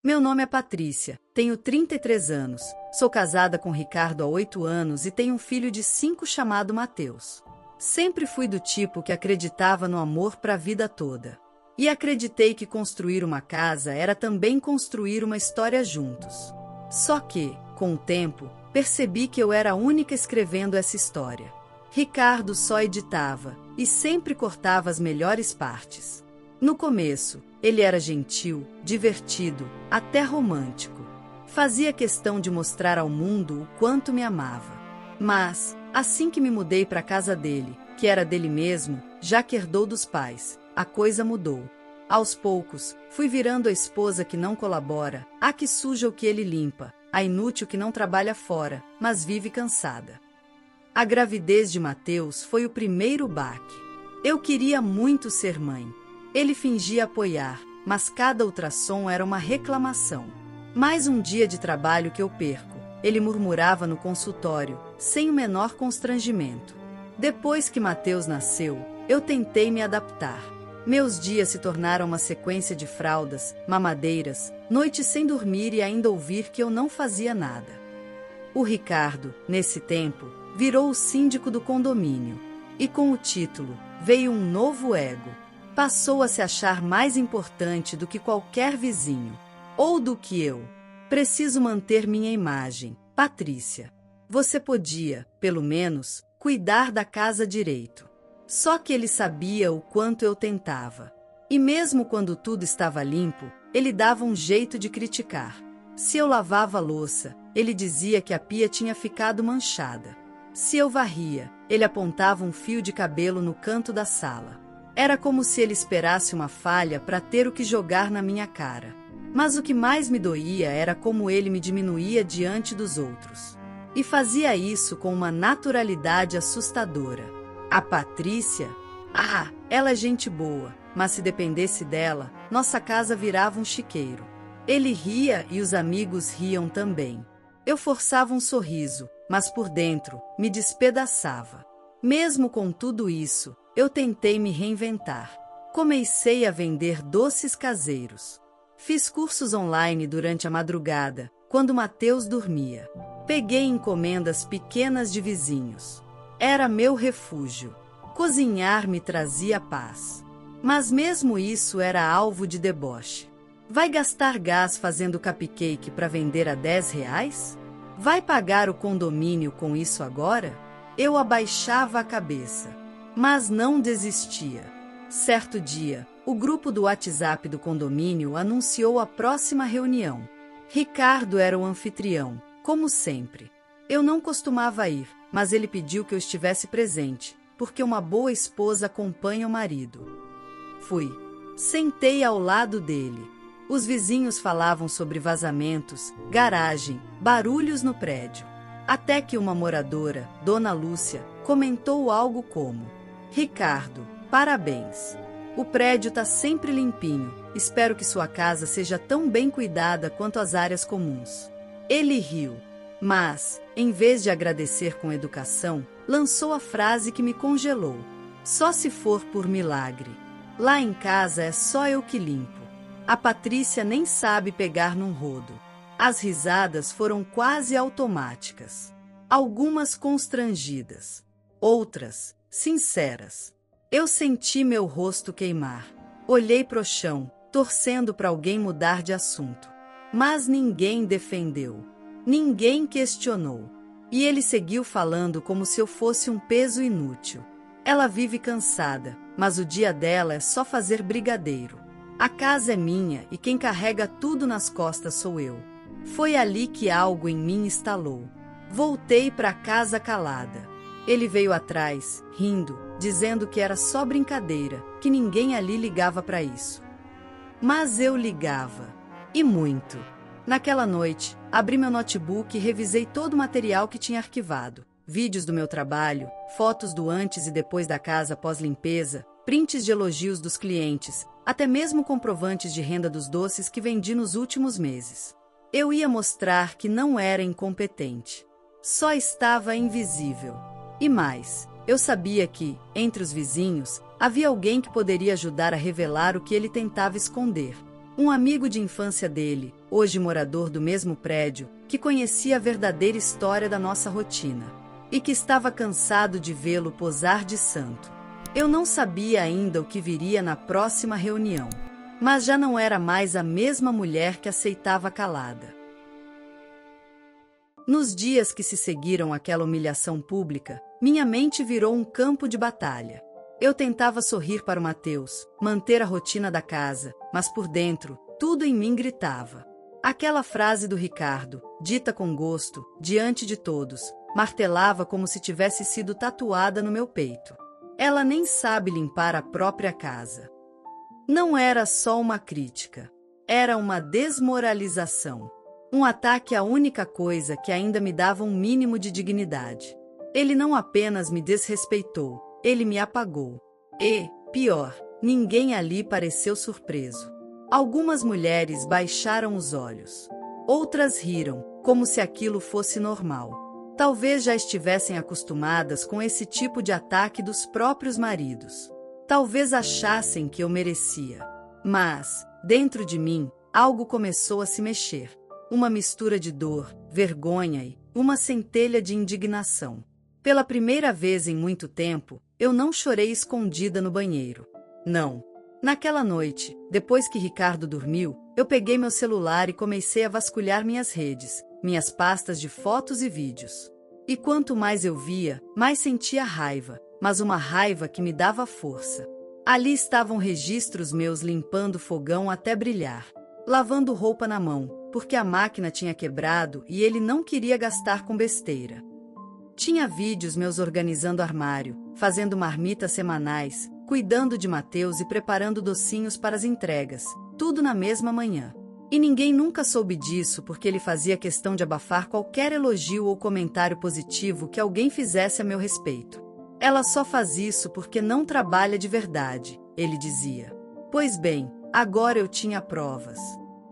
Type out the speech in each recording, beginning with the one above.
Meu nome é Patrícia, tenho 33 anos, sou casada com Ricardo há 8 anos e tenho um filho de 5 chamado Mateus. Sempre fui do tipo que acreditava no amor para a vida toda. E acreditei que construir uma casa era também construir uma história juntos. Só que, com o tempo, percebi que eu era a única escrevendo essa história. Ricardo só editava e sempre cortava as melhores partes. No começo, ele era gentil, divertido, até romântico. Fazia questão de mostrar ao mundo o quanto me amava. Mas, assim que me mudei para a casa dele, que era dele mesmo, já que herdou dos pais, a coisa mudou. Aos poucos, fui virando a esposa que não colabora, a que suja o que ele limpa, a inútil que não trabalha fora, mas vive cansada. A gravidez de Mateus foi o primeiro baque. Eu queria muito ser mãe. Ele fingia apoiar, mas cada ultrassom era uma reclamação. Mais um dia de trabalho que eu perco, ele murmurava no consultório, sem o menor constrangimento. Depois que Mateus nasceu, eu tentei me adaptar. Meus dias se tornaram uma sequência de fraldas, mamadeiras, noites sem dormir e ainda ouvir que eu não fazia nada. O Ricardo, nesse tempo, virou o síndico do condomínio. E com o título, veio um novo ego. Passou a se achar mais importante do que qualquer vizinho. Ou do que eu. Preciso manter minha imagem, Patrícia. Você podia, pelo menos, cuidar da casa direito. Só que ele sabia o quanto eu tentava. E mesmo quando tudo estava limpo, ele dava um jeito de criticar. Se eu lavava a louça, ele dizia que a pia tinha ficado manchada. Se eu varria, ele apontava um fio de cabelo no canto da sala. Era como se ele esperasse uma falha para ter o que jogar na minha cara. Mas o que mais me doía era como ele me diminuía diante dos outros. E fazia isso com uma naturalidade assustadora. A Patrícia? Ah, ela é gente boa, mas se dependesse dela, nossa casa virava um chiqueiro. Ele ria e os amigos riam também. Eu forçava um sorriso, mas por dentro, me despedaçava. Mesmo com tudo isso, eu tentei me reinventar. Comecei a vender doces caseiros. Fiz cursos online durante a madrugada, quando Mateus dormia. Peguei encomendas pequenas de vizinhos. Era meu refúgio. Cozinhar me trazia paz. Mas mesmo isso era alvo de deboche. Vai gastar gás fazendo cupcake para vender a R$ 10? Vai pagar o condomínio com isso agora? Eu abaixava a cabeça. Mas não desistia. Certo dia, o grupo do WhatsApp do condomínio anunciou a próxima reunião. Ricardo era o anfitrião, como sempre. Eu não costumava ir, mas ele pediu que eu estivesse presente, porque uma boa esposa acompanha o marido. Fui. Sentei ao lado dele. Os vizinhos falavam sobre vazamentos, garagem, barulhos no prédio. Até que uma moradora, Dona Lúcia, comentou algo como: Ricardo, parabéns. O prédio tá sempre limpinho. Espero que sua casa seja tão bem cuidada quanto as áreas comuns. Ele riu, mas, em vez de agradecer com educação, lançou a frase que me congelou. Só se for por milagre. Lá em casa é só eu que limpo. A Patrícia nem sabe pegar num rodo. As risadas foram quase automáticas. Algumas constrangidas. Outras, sinceras. Eu senti meu rosto queimar. Olhei pro chão, torcendo para alguém mudar de assunto. Mas ninguém defendeu. Ninguém questionou. E ele seguiu falando como se eu fosse um peso inútil. Ela vive cansada, mas o dia dela é só fazer brigadeiro. A casa é minha e quem carrega tudo nas costas sou eu. Foi ali que algo em mim estalou. Voltei para casa calada. Ele veio atrás, rindo, dizendo que era só brincadeira, que ninguém ali ligava para isso. Mas eu ligava. E muito. Naquela noite, abri meu notebook e revisei todo o material que tinha arquivado. Vídeos do meu trabalho, fotos do antes e depois da casa pós-limpeza, prints de elogios dos clientes, até mesmo comprovantes de renda dos doces que vendi nos últimos meses. Eu ia mostrar que não era incompetente. Só estava invisível. E mais, eu sabia que, entre os vizinhos, havia alguém que poderia ajudar a revelar o que ele tentava esconder. Um amigo de infância dele, hoje morador do mesmo prédio, que conhecia a verdadeira história da nossa rotina. E que estava cansado de vê-lo posar de santo. Eu não sabia ainda o que viria na próxima reunião. Mas já não era mais a mesma mulher que aceitava calada. Nos dias que se seguiram àquela humilhação pública, minha mente virou um campo de batalha. Eu tentava sorrir para o Mateus, manter a rotina da casa, mas por dentro, tudo em mim gritava. Aquela frase do Ricardo, dita com gosto, diante de todos, martelava como se tivesse sido tatuada no meu peito. Ela nem sabe limpar a própria casa. Não era só uma crítica. Era uma desmoralização. Um ataque à única coisa que ainda me dava um mínimo de dignidade. Ele não apenas me desrespeitou, ele me apagou. E, pior, ninguém ali pareceu surpreso. Algumas mulheres baixaram os olhos. Outras riram, como se aquilo fosse normal. Talvez já estivessem acostumadas com esse tipo de ataque dos próprios maridos. Talvez achassem que eu merecia. Mas, dentro de mim, algo começou a se mexer. Uma mistura de dor, vergonha e uma centelha de indignação. Pela primeira vez em muito tempo, eu não chorei escondida no banheiro. Não. Naquela noite, depois que Ricardo dormiu, eu peguei meu celular e comecei a vasculhar minhas redes, minhas pastas de fotos e vídeos. E quanto mais eu via, mais sentia raiva, mas uma raiva que me dava força. Ali estavam registros meus limpando o fogão até brilhar, lavando roupa na mão, porque a máquina tinha quebrado e ele não queria gastar com besteira. Tinha vídeos meus organizando armário, fazendo marmitas semanais, cuidando de Mateus e preparando docinhos para as entregas, tudo na mesma manhã. E ninguém nunca soube disso porque ele fazia questão de abafar qualquer elogio ou comentário positivo que alguém fizesse a meu respeito. Ela só faz isso porque não trabalha de verdade, ele dizia. Pois bem, agora eu tinha provas.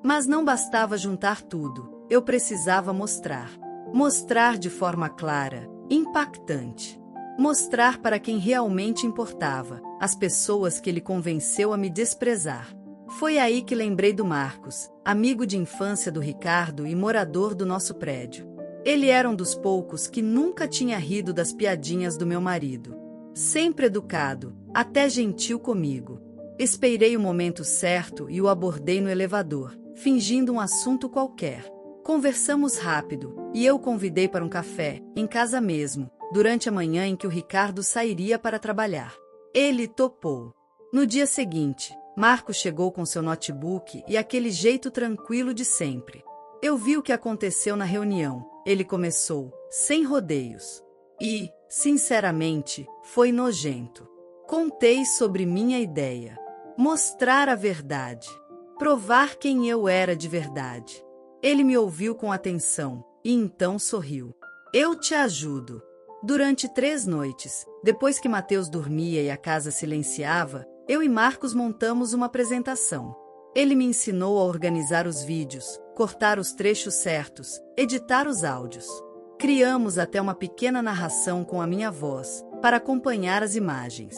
Mas não bastava juntar tudo, eu precisava mostrar. Mostrar de forma clara, impactante. Mostrar para quem realmente importava, as pessoas que ele convenceu a me desprezar. Foi aí que lembrei do Marcos, amigo de infância do Ricardo e morador do nosso prédio. Ele era um dos poucos que nunca tinha rido das piadinhas do meu marido. Sempre educado, até gentil comigo. Esperei o momento certo e o abordei no elevador, fingindo um assunto qualquer. Conversamos rápido, e eu o convidei para um café, em casa mesmo, durante a manhã em que o Ricardo sairia para trabalhar. Ele topou. No dia seguinte, Marcos chegou com seu notebook e aquele jeito tranquilo de sempre. Eu vi o que aconteceu na reunião. Ele começou, sem rodeios. E, sinceramente, foi nojento. Contei sobre minha ideia. Mostrar a verdade. Provar quem eu era de verdade. Ele me ouviu com atenção, e então sorriu. Eu te ajudo. Durante 3 noites, depois que Mateus dormia e a casa silenciava, eu e Marcos montamos uma apresentação. Ele me ensinou a organizar os vídeos, cortar os trechos certos, editar os áudios. Criamos até uma pequena narração com a minha voz, para acompanhar as imagens.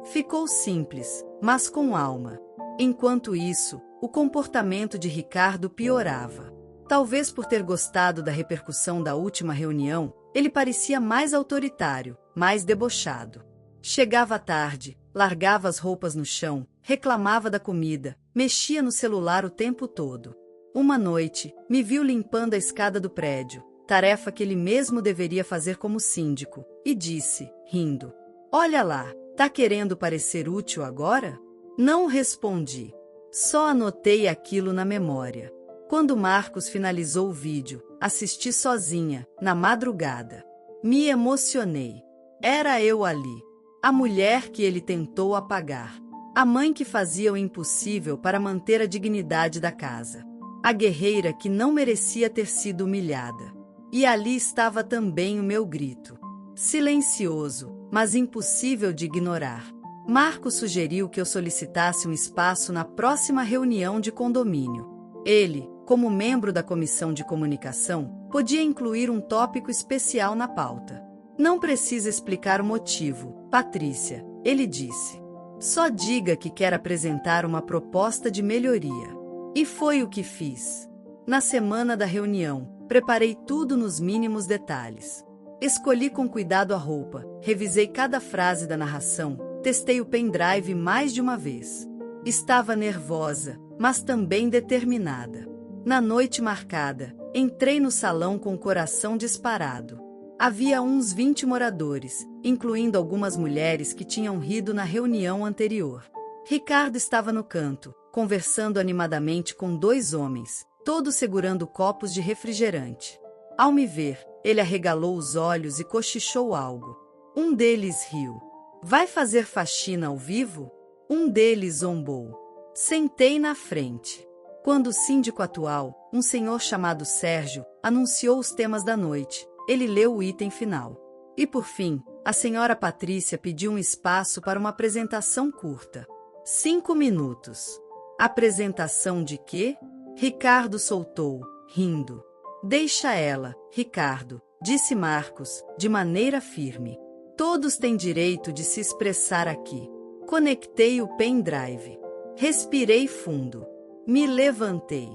Ficou simples, mas com alma. Enquanto isso, o comportamento de Ricardo piorava. Talvez por ter gostado da repercussão da última reunião, ele parecia mais autoritário, mais debochado. Chegava tarde, largava as roupas no chão, reclamava da comida, mexia no celular o tempo todo. Uma noite, me viu limpando a escada do prédio, tarefa que ele mesmo deveria fazer como síndico, e disse, rindo: "Olha lá, tá querendo parecer útil agora?" Não respondi. Só anotei aquilo na memória. Quando Marcos finalizou o vídeo, assisti sozinha, na madrugada. Me emocionei. Era eu ali. A mulher que ele tentou apagar. A mãe que fazia o impossível para manter a dignidade da casa. A guerreira que não merecia ter sido humilhada. E ali estava também o meu grito. Silencioso, mas impossível de ignorar. Marcos sugeriu que eu solicitasse um espaço na próxima reunião de condomínio. Ele, como membro da comissão de comunicação, podia incluir um tópico especial na pauta. Não precisa explicar o motivo, Patrícia, ele disse. Só diga que quer apresentar uma proposta de melhoria. E foi o que fiz. Na semana da reunião, preparei tudo nos mínimos detalhes. Escolhi com cuidado a roupa, revisei cada frase da narração, testei o pendrive mais de uma vez. Estava nervosa, mas também determinada. Na noite marcada, entrei no salão com o coração disparado. Havia uns 20 moradores, incluindo algumas mulheres que tinham rido na reunião anterior. Ricardo estava no canto, conversando animadamente com 2 homens, todos segurando copos de refrigerante. Ao me ver, ele arregalou os olhos e cochichou algo. Um deles riu. Vai fazer faxina ao vivo? Um deles zombou. Sentei na frente. Quando o síndico atual, um senhor chamado Sérgio, anunciou os temas da noite, ele leu o item final. E por fim, a senhora Patrícia pediu um espaço para uma apresentação curta. 5 minutos. Apresentação de quê? Ricardo soltou, rindo. Deixa ela, Ricardo, disse Marcos, de maneira firme. Todos têm direito de se expressar aqui. Conectei o pendrive. Respirei fundo. Me levantei.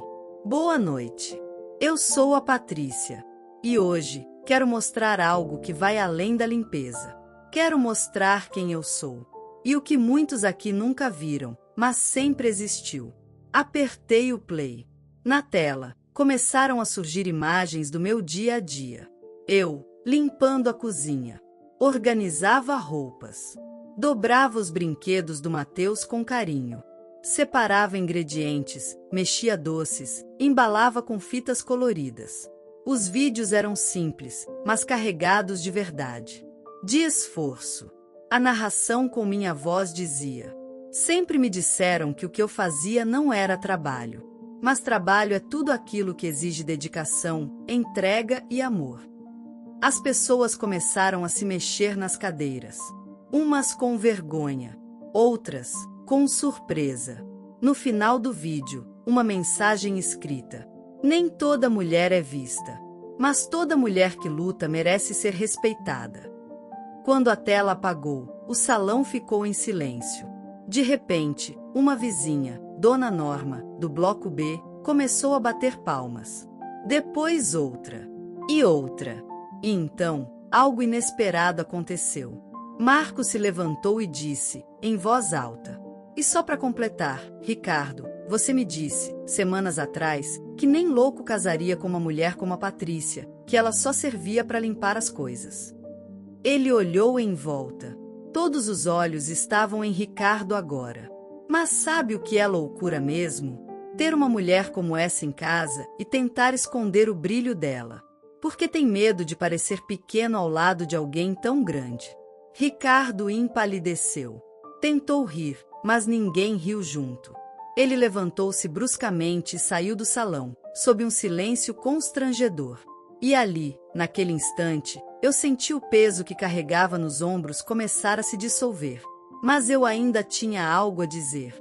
Boa noite. Eu sou a Patrícia. E hoje, quero mostrar algo que vai além da limpeza. Quero mostrar quem eu sou. E o que muitos aqui nunca viram, mas sempre existiu. Apertei o play. Na tela, começaram a surgir imagens do meu dia a dia. Eu, limpando a cozinha. Organizava roupas. Dobrava os brinquedos do Mateus com carinho. Separava ingredientes, mexia doces, embalava com fitas coloridas. Os vídeos eram simples, mas carregados de verdade. De esforço. A narração com minha voz dizia: sempre me disseram que o que eu fazia não era trabalho. Mas trabalho é tudo aquilo que exige dedicação, entrega e amor. As pessoas começaram a se mexer nas cadeiras. Umas com vergonha, outras com surpresa. No final do vídeo, uma mensagem escrita: nem toda mulher é vista, mas toda mulher que luta merece ser respeitada. Quando a tela apagou, o salão ficou em silêncio. De repente, uma vizinha, Dona Norma, do bloco B, começou a bater palmas. Depois outra. E outra. E então, algo inesperado aconteceu. Marcos se levantou e disse, em voz alta: e só para completar, Ricardo, você me disse, semanas atrás, que nem louco casaria com uma mulher como a Patrícia, que ela só servia para limpar as coisas. Ele olhou em volta. Todos os olhos estavam em Ricardo agora. Mas sabe o que é loucura mesmo? Ter uma mulher como essa em casa e tentar esconder o brilho dela. Porque tem medo de parecer pequeno ao lado de alguém tão grande. Ricardo empalideceu. Tentou rir, mas ninguém riu junto. Ele levantou-se bruscamente e saiu do salão, sob um silêncio constrangedor. E ali, naquele instante, eu senti o peso que carregava nos ombros começar a se dissolver. Mas eu ainda tinha algo a dizer.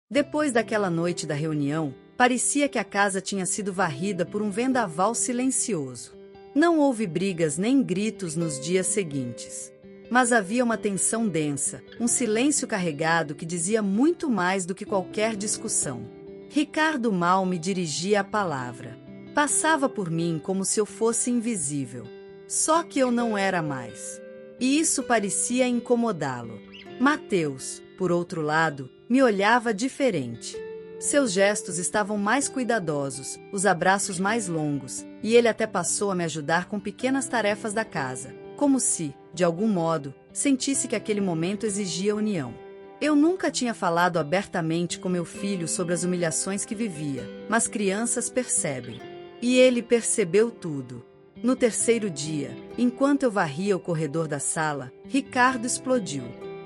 Depois daquela noite da reunião, parecia que a casa tinha sido varrida por um vendaval silencioso. Não houve brigas nem gritos nos dias seguintes. Mas havia uma tensão densa, um silêncio carregado que dizia muito mais do que qualquer discussão. Ricardo mal me dirigia a palavra. Passava por mim como se eu fosse invisível. Só que eu não era mais. E isso parecia incomodá-lo. Mateus, por outro lado, me olhava diferente. Seus gestos estavam mais cuidadosos, os abraços mais longos, e ele até passou a me ajudar com pequenas tarefas da casa, como se, de algum modo, sentisse que aquele momento exigia união. Eu nunca tinha falado abertamente com meu filho sobre as humilhações que vivia, mas crianças percebem. E ele percebeu tudo. No terceiro dia, enquanto eu varria o corredor da sala, Ricardo explodiu.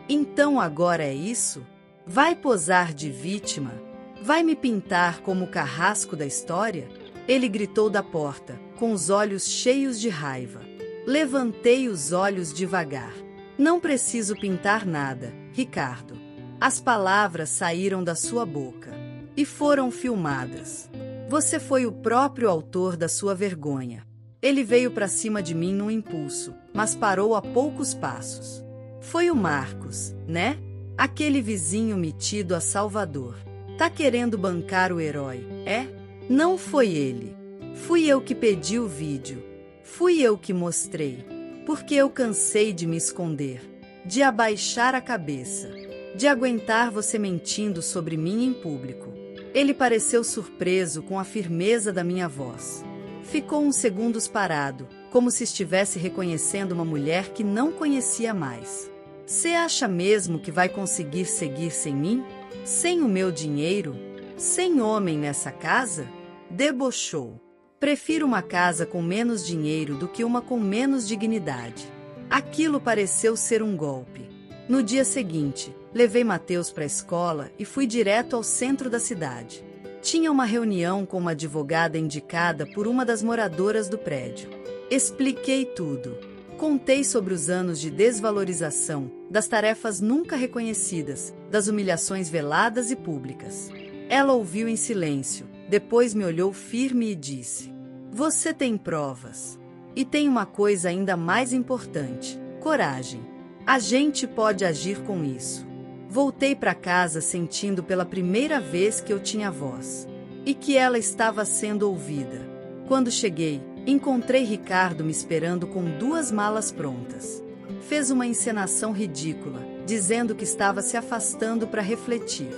Então agora é isso? Vai posar de vítima? Vai me pintar como o carrasco da história? Ele gritou da porta, com os olhos cheios de raiva. Levantei os olhos devagar. Não preciso pintar nada, Ricardo. As palavras saíram da sua boca. E foram filmadas. Você foi o próprio autor da sua vergonha. Ele veio para cima de mim num impulso, mas parou a poucos passos. Foi o Marcos, né? Aquele vizinho metido a Salvador. Tá querendo bancar o herói, é? Não foi ele. Fui eu que pedi o vídeo. Fui eu que mostrei. Porque eu cansei de me esconder, de abaixar a cabeça, de aguentar você mentindo sobre mim em público. Ele pareceu surpreso com a firmeza da minha voz. Ficou uns segundos parado, como se estivesse reconhecendo uma mulher que não conhecia mais. Cê acha mesmo que vai conseguir seguir sem mim? Sem o meu dinheiro? Sem homem nessa casa? Debochou. Prefiro uma casa com menos dinheiro do que uma com menos dignidade. Aquilo pareceu ser um golpe. No dia seguinte, levei Mateus para a escola e fui direto ao centro da cidade. Tinha uma reunião com uma advogada indicada por uma das moradoras do prédio. Expliquei tudo. Contei sobre os anos de desvalorização, das tarefas nunca reconhecidas, das humilhações veladas e públicas. Ela ouviu em silêncio, depois me olhou firme e disse: "Você tem provas. E tem uma coisa ainda mais importante: coragem. A gente pode agir com isso." Voltei para casa sentindo pela primeira vez que eu tinha voz. E que ela estava sendo ouvida. Quando cheguei, encontrei Ricardo me esperando com 2 malas prontas. Fez uma encenação ridícula, dizendo que estava se afastando para refletir.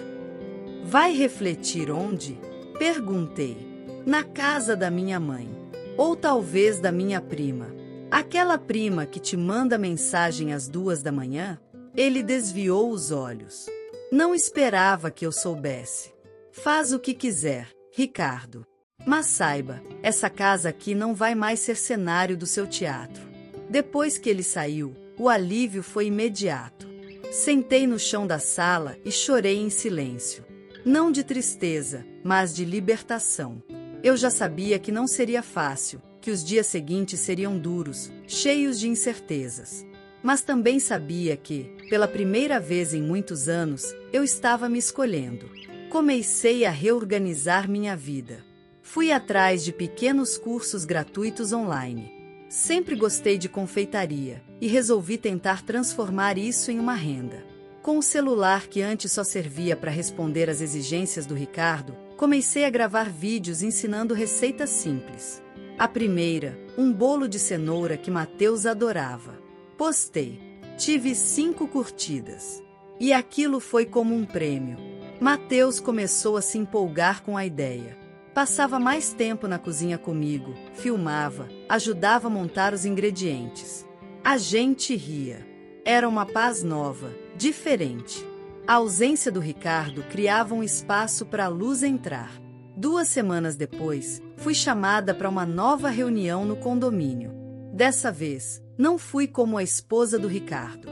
"Vai refletir onde?" Perguntei. "Na casa da minha mãe. Ou talvez da minha prima. Aquela prima que te manda mensagem às 2 da manhã?" Ele desviou os olhos. "Não esperava que eu soubesse." "Faz o que quiser, Ricardo. Mas saiba, essa casa aqui não vai mais ser cenário do seu teatro." Depois que ele saiu, o alívio foi imediato. Sentei no chão da sala e chorei em silêncio. Não de tristeza, mas de libertação. Eu já sabia que não seria fácil, que os dias seguintes seriam duros, cheios de incertezas. Mas também sabia que, pela primeira vez em muitos anos, eu estava me escolhendo. Comecei a reorganizar minha vida. Fui atrás de pequenos cursos gratuitos online. Sempre gostei de confeitaria e resolvi tentar transformar isso em uma renda. Com o celular que antes só servia para responder às exigências do Ricardo, comecei a gravar vídeos ensinando receitas simples. A primeira, um bolo de cenoura que Mateus adorava. Postei. Tive 5 curtidas. E aquilo foi como um prêmio. Mateus começou a se empolgar com a ideia. Passava mais tempo na cozinha comigo, filmava, ajudava a montar os ingredientes. A gente ria. Era uma paz nova, diferente. A ausência do Ricardo criava um espaço para a luz entrar. 2 semanas depois, fui chamada para uma nova reunião no condomínio. Dessa vez, não fui como a esposa do Ricardo.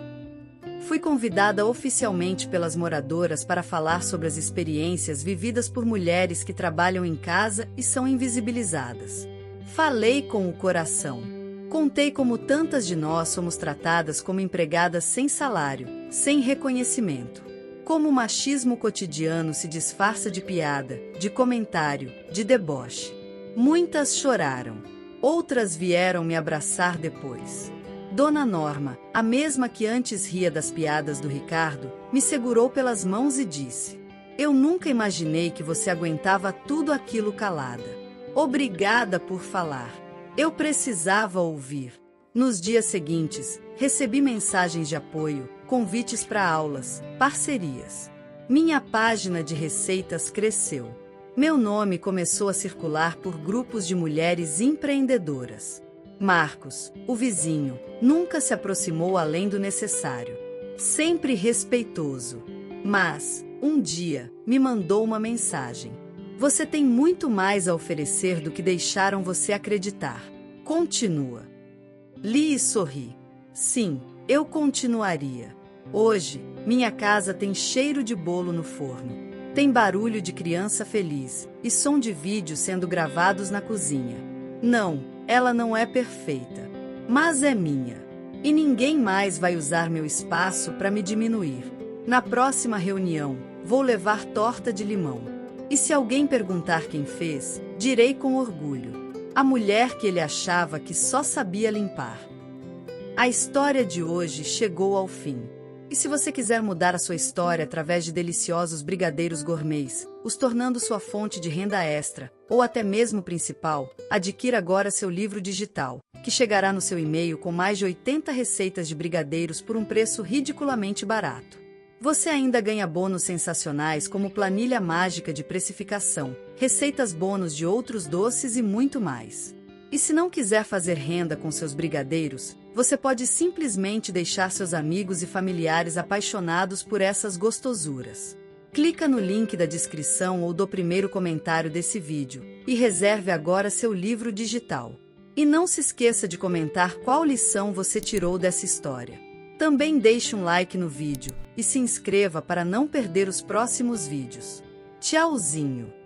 Fui convidada oficialmente pelas moradoras para falar sobre as experiências vividas por mulheres que trabalham em casa e são invisibilizadas. Falei com o coração. Contei como tantas de nós somos tratadas como empregadas sem salário, sem reconhecimento. Como o machismo cotidiano se disfarça de piada, de comentário, de deboche. Muitas choraram. Outras vieram me abraçar depois. Dona Norma, a mesma que antes ria das piadas do Ricardo, me segurou pelas mãos e disse: "Eu nunca imaginei que você aguentava tudo aquilo calada. Obrigada por falar. Eu precisava ouvir." Nos dias seguintes, recebi mensagens de apoio, convites para aulas, parcerias. Minha página de receitas cresceu. Meu nome começou a circular por grupos de mulheres empreendedoras. Marcos, o vizinho, nunca se aproximou além do necessário. Sempre respeitoso. Mas, um dia, me mandou uma mensagem. "Você tem muito mais a oferecer do que deixaram você acreditar. Continua." Li e sorri. Sim, eu continuaria. Hoje, minha casa tem cheiro de bolo no forno. Tem barulho de criança feliz e som de vídeo sendo gravados na cozinha. Não, ela não é perfeita, mas é minha. E ninguém mais vai usar meu espaço para me diminuir. Na próxima reunião, vou levar torta de limão. E se alguém perguntar quem fez, direi com orgulho: a mulher que ele achava que só sabia limpar. A história de hoje chegou ao fim. E se você quiser mudar a sua história através de deliciosos brigadeiros gourmets, os tornando sua fonte de renda extra, ou até mesmo principal, adquira agora seu livro digital, que chegará no seu e-mail com mais de 80 receitas de brigadeiros por um preço ridiculamente barato. Você ainda ganha bônus sensacionais como planilha mágica de precificação, receitas bônus de outros doces e muito mais. E se não quiser fazer renda com seus brigadeiros, você pode simplesmente deixar seus amigos e familiares apaixonados por essas gostosuras. Clica no link da descrição ou do primeiro comentário desse vídeo e reserve agora seu livro digital. E não se esqueça de comentar qual lição você tirou dessa história. Também deixe um like no vídeo e se inscreva para não perder os próximos vídeos. Tchauzinho!